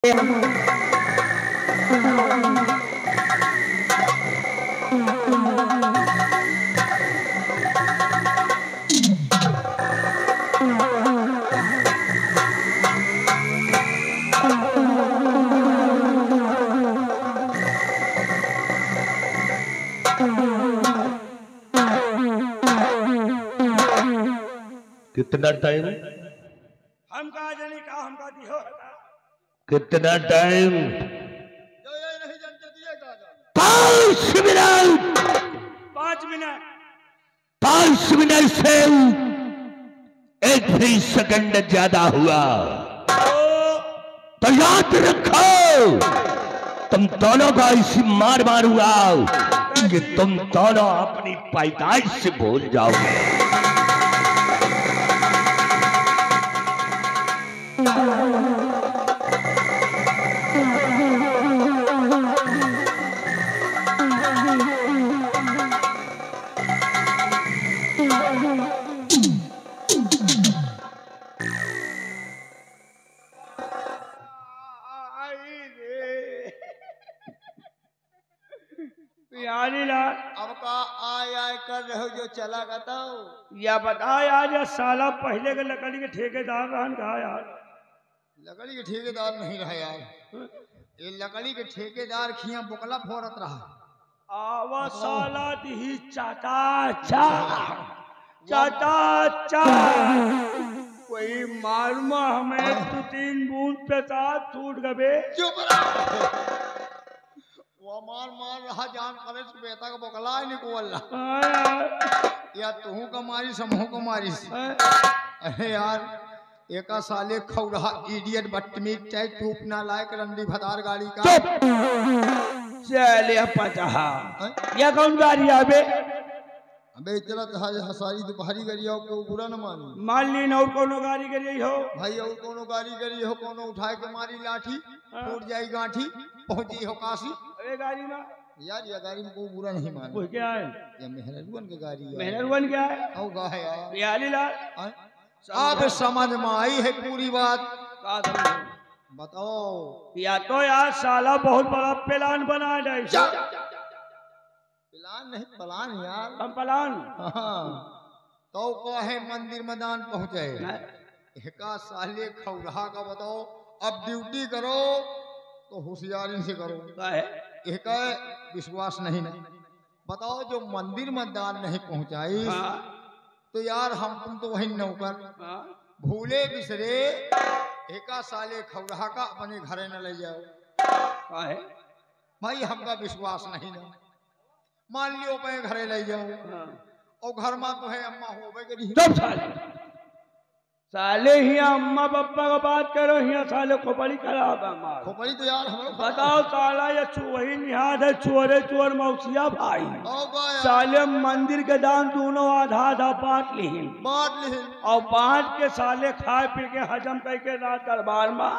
कितना टाइम? हम कहा जाने का हम कहा दियो कितना टाइम? जो ये नहीं जानते दिएगा 5 मिनट। 5 मिनट 5 मिनट से 1 भी सेकंड ज्यादा हुआ तो याद रखो, तुम दोनों का इसी मार मारूंगा कि तुम दोनों अपनी पैदाइश से भूल जाओगे। अब का आय कर रहे हो जो चला गता या बता यार, या साला पहले के लकड़ी के ठेकेदार रहन कहा यार। लकड़ी के ठेकेदार नहीं रहा यार, ये लकड़ी के ठेकेदार खिया बुकला फोरत रहा। आवा साला दी चाटा चा चाटा चा कोई मालूमा हमें 2-3 बूंद पे साथ छूट गए। चुप वो मार रहा जान करे बेटा का बोकला है निकोल या तू का मारी समूह को मारी। अरे यार एका साले खौड़ा इडियट बदतमीज चाहे टूप ना लायक रंडी भदार गाड़ी का चले पचा या कौन गाड़ी आबे अबे इतना हसारी दोपहरी करी हो को बुरा न मान ली न और कोनो गाड़ी करी हो भाई, और कोनो गाड़ी करी हो कोनो उठाए के मारी लाठी टूट जाई गांठी पहुंची हो काशी। अरे गाड़ी में यार, ये गाड़ी में को बुरा नहीं मान। वो क्या है? ये मेहररुअन की गाड़ी है। मेहररुअन क्या है? औ गा है यार बिहारी लाल। अब समझ में आई है पूरी बात। बताओ या तो यार साला बहुत बड़ा प्लान बना दे। प्लान नहीं प्लान यार, हम प्लान तो कहे मंदिर मैदान पहुंचे एका साले खौरा का। बताओ अब ड्यूटी करो तो होशियारी से करो, एक विश्वास नहीं नहीं। बताओ जो मंदिर मैदान नहीं पहुंचाई तो यार हम तुम तो वही नौकर भूले बिसरे एका साले खौरा का अपने घरे न ले जाओ। भाई हमका विश्वास नहीं ना, मान लियो पे घरे ले जाओ और घर में तो है अम्मा हो साले ही अम्मा पापा का बात करो, यहाँ साले खोपड़ी खराब है। खोपड़ी तो यार हम बताओ साला ये वही निहाद है, चोरे चोर मौसिया भाई साले मंदिर के दान दोनों आधा आधा बांट ली और बांट के साले खाए पी के हजम करके रात दरबार में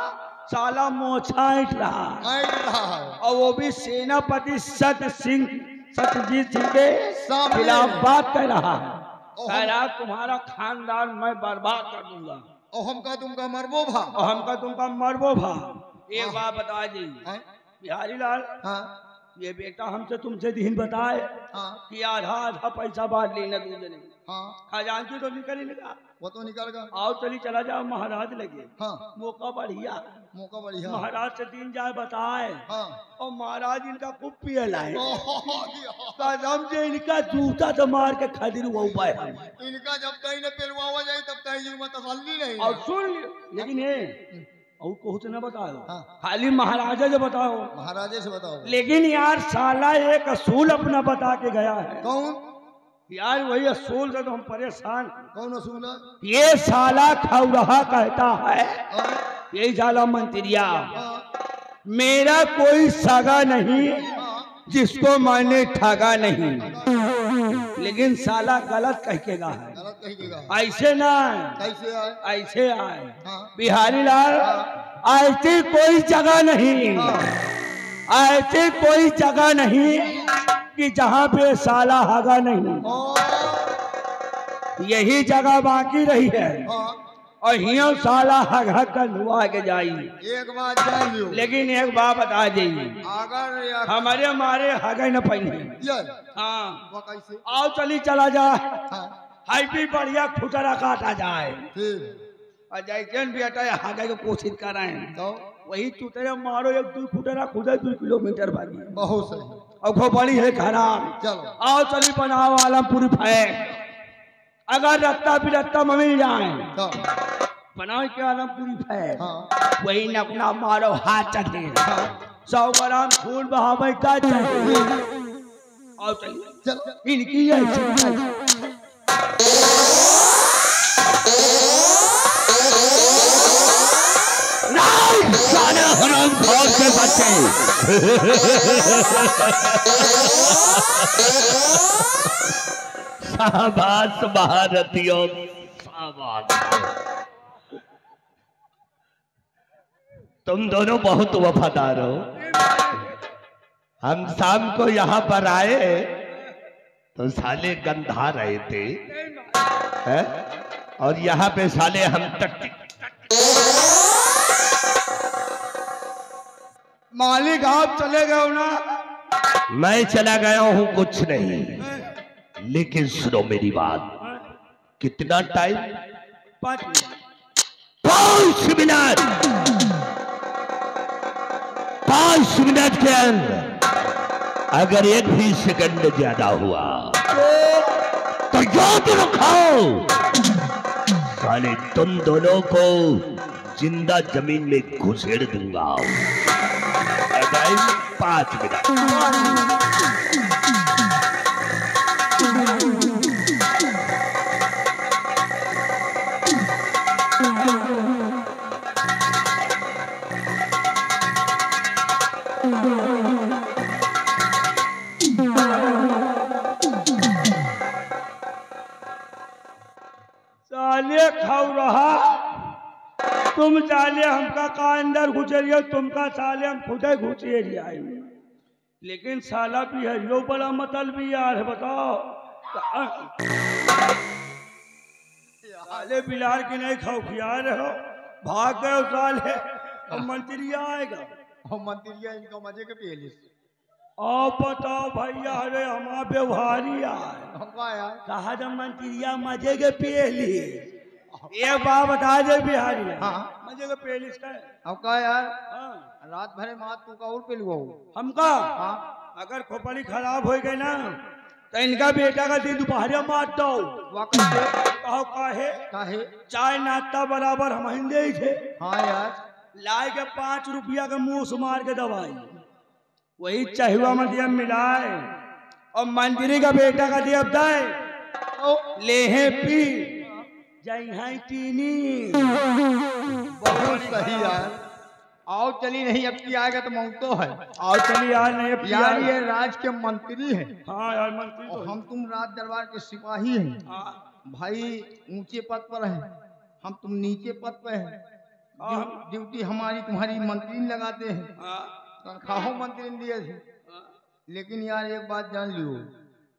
साला मोछा ऐठ रहा और वो भी सेनापति सत्यजीत सिंह के खिलाफ बात कर रहा है। तुम्हारा खानदान मैं बर्बाद कर दूंगा और हमका तुमका मरबो भा और हमका तुमका मरबो भा। एक बात बता दी बिहारी लाल, ये बेटा हमसे तुमसे दिन बताए कि आधा आधा पैसा बांट लेना दूध ने। खजांची तो निकल ही निकाल, वो तो निकल गया। आओ चला जाओ महाराज लगे। मौका बढ़िया महाराज से दिन जाए बताए और महाराज इनका खूब पिए लाए कसम से इनका जूता तो मार के खदीर वो उपाय इनका जब तक न पिलवावा जाए तब तक तसल्ली नहीं। और सुन लेकिन ये और कुछ न बताओ खाली महाराजा से बताओ, महाराजे से बताओ। लेकिन यार साला एक असूल अपना बता के गया है। कौन यार? वही असूल से तो हम परेशान। कौन असूल है? ये साला खौरा कहता है, यही साला मंत्रिया मेरा कोई सगा नहीं जिसको मैंने ठगा नहीं। लेकिन साला गलत कह के गा है, ऐसे ना ऐसे आए बिहारी लाल। ऐसी कोई जगह नहीं, ऐसी कोई जगह नहीं कि जहाँ पे साला हगा नहीं। यही जगह बाकी रही है और हियो साला हग हग कर धुआ के जाई। एक बात जान लियो, लेकिन एक बात बता दी, अगर हमारे मारे हगे न पहने। हाँ वो कैसे? आओ चली चला जाए, हाँ, हाई भी बढ़िया खुटरा काटा जाए ठीक। और जैसे भी हटा हगे की कोशिश कर रहे हैं तो वही चुतरे मारो, एक दो खुटरा खुदे 2 किलोमीटर भागी। बहुत सही। और खो बड़ी है खराब। चलो आओ चली बनाओ आलमपुर फैक, अगर रत्ता बिरत्ता में मिल जाए तो बनाओ के आलमपुरी फैक। हाँ, वही न अपना मारो हाथ चढ़े, हाँ, 100 ग्राम खून बहावे का चाहिए। आओ चलिए चलो। इनकी हराम से बचे। शाबाश महारथियों, शाबाश। तुम दोनों बहुत वफादार हो। हम शाम को यहाँ पर आए तो साले गंधा रहे थे है? और यहाँ पे साले हम टट्टी। मालिक आप चले गए ना? मैं चला गया हूं कुछ नहीं, लेकिन सुनो मेरी बात। कितना टाइम? 5 मिनट। 5 मिनट के अंदर अगर एक भी सेकंड ज्यादा हुआ तो याद रखो साले तुम दोनों को जिंदा जमीन में घुसेड़ दूंगा। 5 मिनट। साले खाऊ रहा तुम साले हमका का अंदर घुसेरियो, तुमका साले हम खुदे घुसेरिया। लेकिन साला भी है यो बड़ा मतल भी यार है, बताओ साले बिलार की नहीं खाओ खिया रहे हो, भाग गए साले। अब मंत्री आएगा और मंत्रिया इनका मजे के पहले आप बताओ भैया, अरे हमारा व्यवहारी आए हमका यार कहा जब मंत्रिया मजे के पहली एक बात बता दे बिहारी। हाँ मजे के पहली हमका यार हाँ। रात भरे मात तू का और पे लुआ हमका हाँ अगर खोपड़ी खराब हो गई ना तो इनका बेटा का दिन दोपहर मार दो। कहो काहे चाय नाश्ता बराबर हम हिंदे ही थे। हाँ यार लाए के 5 रुपया के मुंह से मार के दवाई वही चहुआ में दिया मिलाए और मंत्री का बेटा का दिया दे ले है पी जाई है टीनी। बहुत सही यार। आओ चली नहीं अब की आएगा तो मौतो है। आओ चली यार नहीं अब यार ये राज के मंत्री है। हाँ यार मंत्री तो हम तुम राज दरबार के सिपाही हैं। हाँ। भाई ऊंचे पद पर है, हम तुम नीचे पद पर है। ड्यूटी हमारी तुम्हारी मंत्री ने लगाते हैं, तनख्वाहों मंत्री ने दिए थे। लेकिन यार एक बात जान लियो,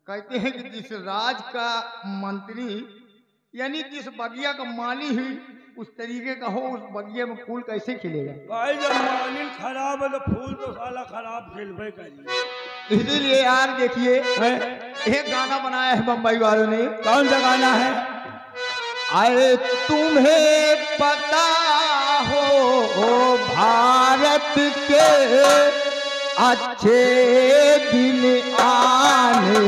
कहते हैं कि जिस राज का मंत्री यानी जिस बगिया का माली हुई उस तरीके का हो, उस बगिया में फूल कैसे खिलेगा? भाई जब मालिन खराब है तो फूल तो साला खराब खिलबे करिए। इसीलिए यार देखिए एक गाना बनाया है बम्बई वालों ने। कौन सा गाना है? अरे तुम्हें पता हो भारत के अच्छे दिन आने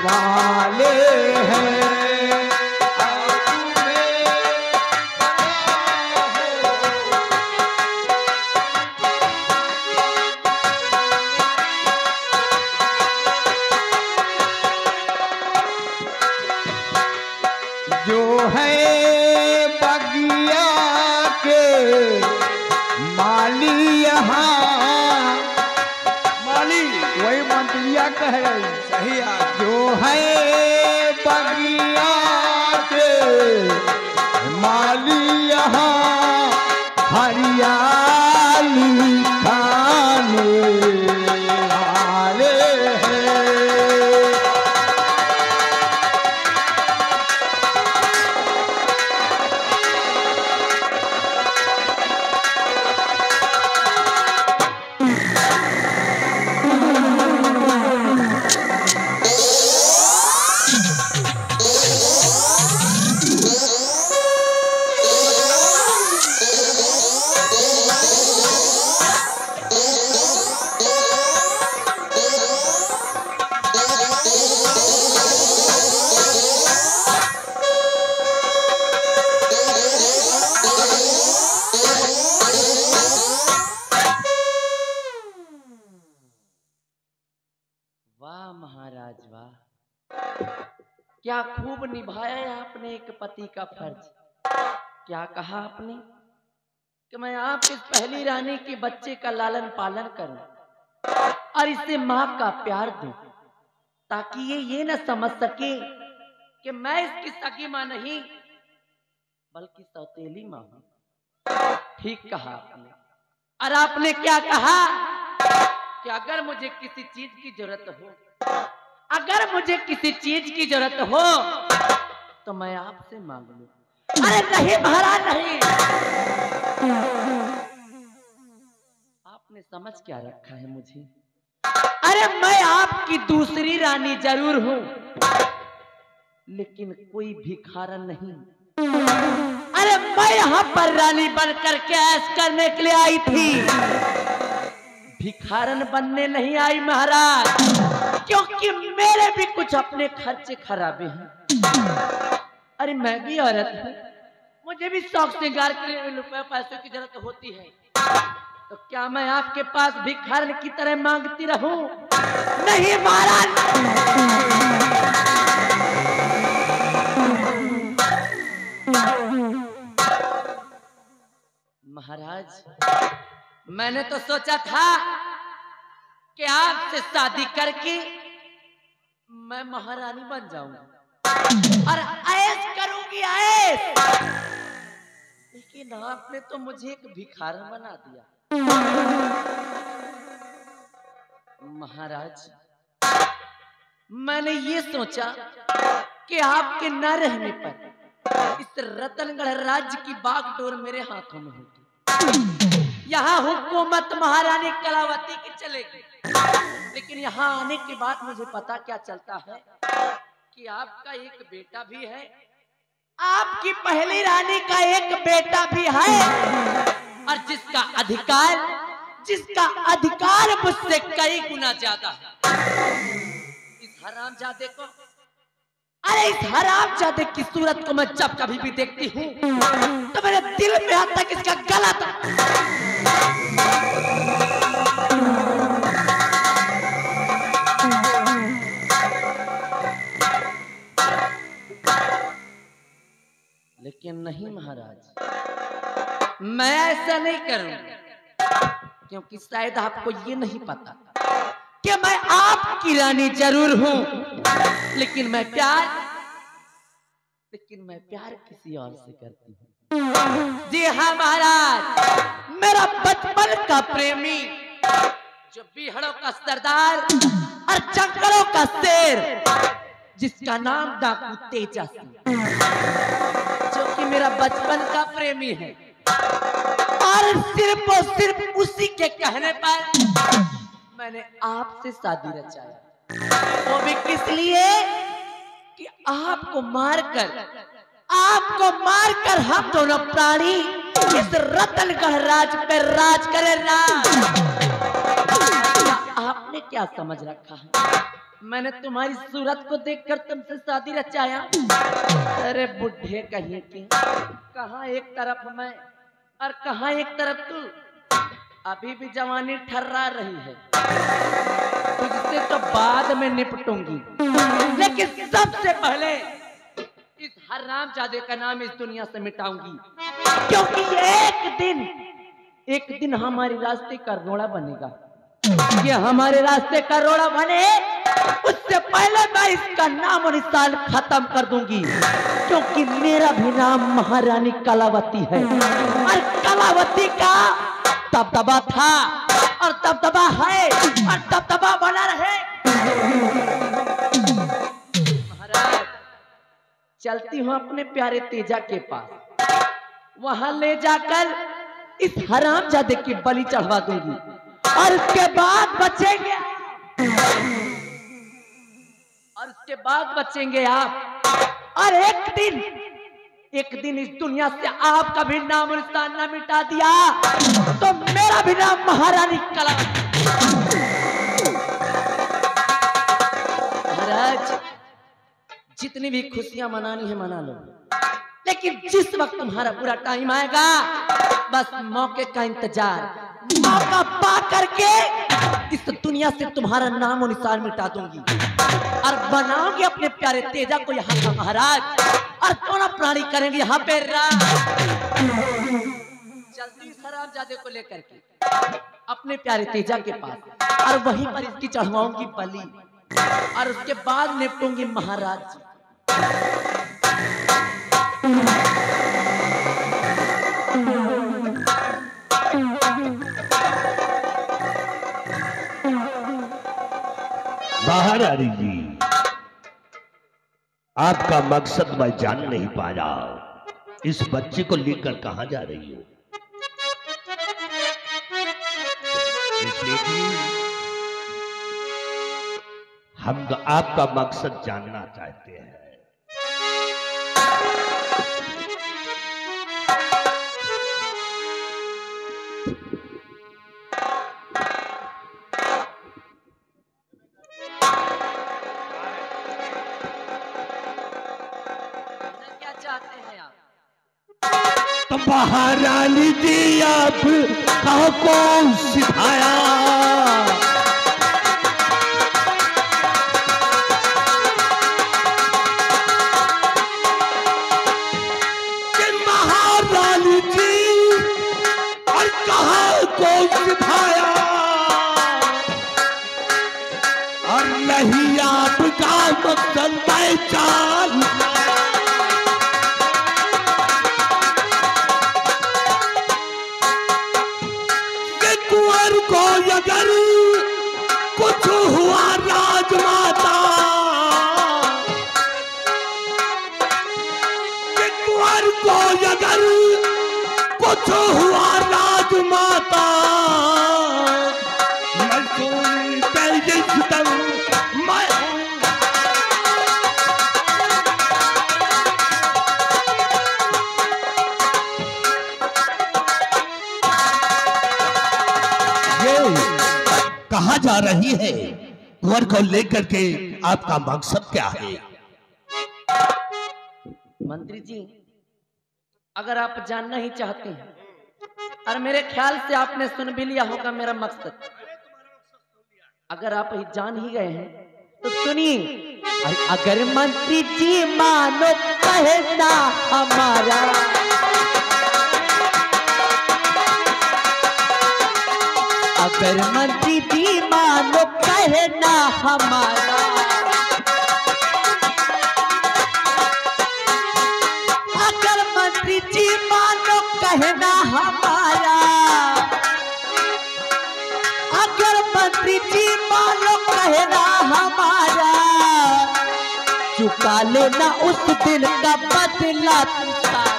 वाले हैं। जो है बगिया के माली यहाँ माली वही मंत्रिया कह रही सही है। जो है बगिया के माली यहाँ हरियाली खाने वाले हैं। महाराज वाह, क्या खूब निभाया है आपने एक पति का फर्ज। क्या कहा आपने कि मैं आपकी पहली रानी के बच्चे का लालन पालन करूं और इसे मां का प्यार दूं, ताकि ये न समझ सके कि मैं इसकी सगी मां नहीं बल्कि सौतेली मां हूं। ठीक कहा आपने। और आपने क्या कहा कि अगर मुझे किसी चीज की जरूरत हो, अगर मुझे किसी चीज की जरूरत हो तो मैं आपसे मांग लूं। अरे नहीं महाराज नहीं, आपने समझ क्या रखा है मुझे। अरे मैं आपकी दूसरी रानी जरूर हूं, लेकिन कोई भिखारन नहीं। अरे मैं यहाँ पर रानी बनकर के ऐश करने के लिए आई थी, भिखारन बनने नहीं आई महाराज, क्योंकि मेरे भी कुछ अपने खर्चे खराबे हैं। अरे मैं भी औरत हूँ, मुझे भी शौक श्रृंगार के लिए रुपए पैसों की जरूरत होती है, तो क्या मैं आपके पास भिखारन की तरह मांगती रहूं? नहीं महाराज। महाराज मैंने तो सोचा था कि आपसे शादी करके मैं महारानी बन जाऊंगी और ऐश करूंगी ऐश, लेकिन आपने तो मुझे एक भिखारन बना दिया। महाराज मैंने ये सोचा कि आपके न रहने पर इस रतनगढ़ राज्य की बागडोर मेरे हाथों में होगी। यहाँ हुकूमत महारानी कलावती की चलेगी, लेकिन यहाँ आने के बाद मुझे पता क्या चलता है कि आपका एक बेटा भी है, आपकी पहली रानी का एक बेटा भी है, और जिसका अधिकार मुझसे कई गुना ज्यादा है। इस हरामजादे को, अरे इस हरामजादे की सूरत को मैं जब कभी भी देखती हूँ तो मेरे दिल में आता है कि इसका गला था। लेकिन नहीं महाराज, मैं ऐसा नहीं करूंगा, क्योंकि शायद आपको ये नहीं पता कि मैं आपकी रानी जरूर हूं, लेकिन मैं प्यार किसी और से करती हूँ। जी हाँ महाराज, मेरा बचपन का प्रेमी, जो बिहड़ों का सरदार और जंगलों का शेर, जिसका नाम डाकू तेजा सिंह, जो कि मेरा बचपन का प्रेमी है, और सिर्फ और सिर्फ उसी के कहने पर मैंने आपसे शादी रचाया। वो भी किस लिए कि आपको मारकर हम दोनों प्राणी इस रतनगढ़ राज पे राज करें ना। आपने क्या समझ रखा है मैंने तुम्हारी सूरत को देखकर तुमसे शादी रचाया? अरे बुढ़े कहीं की, कहाँ एक तरफ मैं और कहाँ एक तरफ तू। अभी भी जवानी ठर्रा रही है, तुझसे तो बाद में निपटूंगी, लेकिन सबसे पहले इस हरामजादे का नाम इस दुनिया से मिटाऊंगी, क्योंकि एक दिन हमारे रास्ते का रोड़ा बनेगा। ये हमारे रास्ते का रोड़ा बने उससे पहले मैं इसका नाम और निशान खत्म कर दूंगी, क्योंकि मेरा भी नाम महारानी कलावती है, और कलावती का दबदबा था और दबदबा है और दबदबा बना रहे। महाराज चलती हूँ अपने प्यारे तेजा के पास, वहां ले जाकर इस हरामजादे की बलि चढ़वा दूंगी, और उसके बाद बचेंगे आप। और एक दिन इस दुनिया से आपका भी नाम और निशान न मिटा दिया तो मेरा भी नाम महारानी कलावती। महाराज जितनी भी खुशियां मनानी है मना लो, लेकिन जिस वक्त तुम्हारा पूरा टाइम आएगा बस मौके का इंतजार, मौका पा करके इस दुनिया से तुम्हारा नाम और निशान मिटा दूंगी और बनाओगे अपने प्यारे तेजा को यहाँ का महाराज और दोनों प्राणी करेंगे यहाँ पे राज। जल्दी शराबजादे को लेकर के अपने प्यारे तेजा के पास और वहीं पर इसकी चढ़वाऊंगी बलि और उसके बाद निपटूंगी महाराज। महारानी जी, आपका मकसद मैं जान नहीं पा रहा। इस बच्चे को लेकर कहां जा रही हो? इसलिए कि हम तो आपका मकसद जानना चाहते हैं। तो महारानी जी आप कहो कौन सिखाया? कि महारानी जी और कहा कौन सिखाया? और नहीं आपका मकसद पहचान को अगर कुछ हुआ राजमाता, कुंवर को अगर कुछ हुआ राजमाता, मैं कहाँ जा रही है? कुंवर को लेकर के आपका मकसद क्या है? मंत्री जी, अगर आप जानना ही चाहते हैं और मेरे ख्याल से आपने सुन भी लिया होगा मेरा मकसद, अगर आप ही जान ही गए हैं तो सुनिए। अगर मंत्री जी मानो कहना हमारा, अगर मंत्री जी मानो कहना हमारा, अगर मंत्री जी मानो कहना हमारा, अगर मंत्री जी मानो कहना हमारा, चुका लेना उस दिन का बदला तुमसा।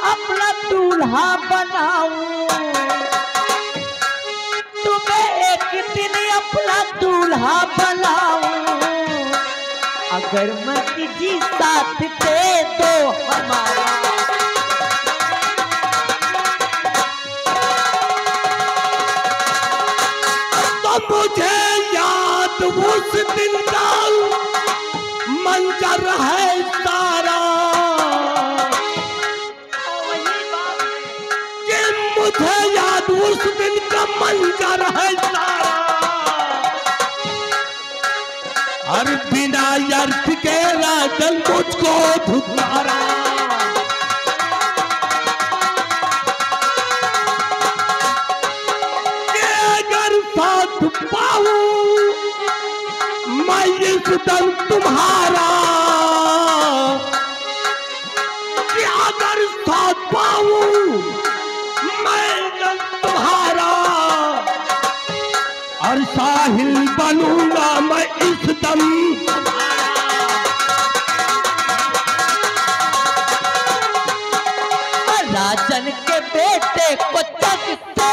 अपना दूल्हा बनाऊं, तुम्हें एक दिन अपना दूल्हा बनाऊं, अगर मंत्री जी साथ दे दो हमारा। तो मुझे याद उस दिन का मंजर है सारा, मुझे याद उस दिन का मंजर है सारा, और बिना अर्थ के राजन मुझको धुतकारा। अगर साथ पाऊं मैं इस दम तुम्हारा, अगर साथ पाऊं तुम्हारा, और साहिल बनूंगा मैं इस दम। राजन के बेटे को जग से